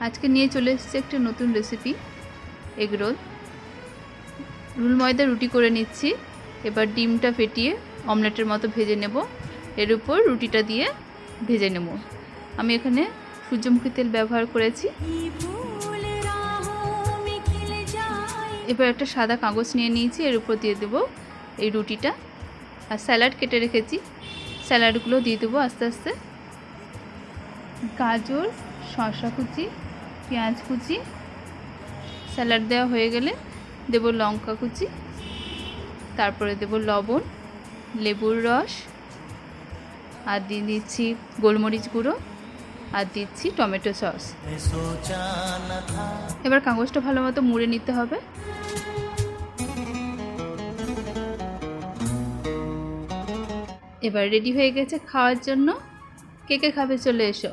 আজকে নিয়ে চলে এসেছে একটা নতুন রেসিপি, এগ রোল। রুল ময়দা রুটি করে নিচ্ছি। এবার ডিমটা ফেটিয়ে অমলেটের মতো ভেজে নেব। এর উপর রুটিটা দিয়ে ভেজে নেব। আমি এখানে সূর্যমুখী তেল ব্যবহার করেছি। এবার একটা সাদা কাগজ নিয়ে নিয়েছি, এর উপর দিয়ে দেবো এই রুটিটা। আর স্যালাড কেটে রেখেছি, স্যালাডগুলো দিয়ে দেবো আস্তে আস্তে। গাজর, শসা কুচি, পেঁয়াজ কুচি। স্যালাড দেওয়া হয়ে গেলে দেব লঙ্কা কুচি, তারপরে দেব লবণ, লেবুর রস, আর দিয়ে দিচ্ছি গোলমরিচ গুঁড়ো, আর দিচ্ছি টমেটো সস। এবার কাগজটা ভালো মতো মুড়ে নিতে হবে। এবার রেডি হয়ে গেছে খাওয়ার জন্য। কে কে খাবে চলে এসো।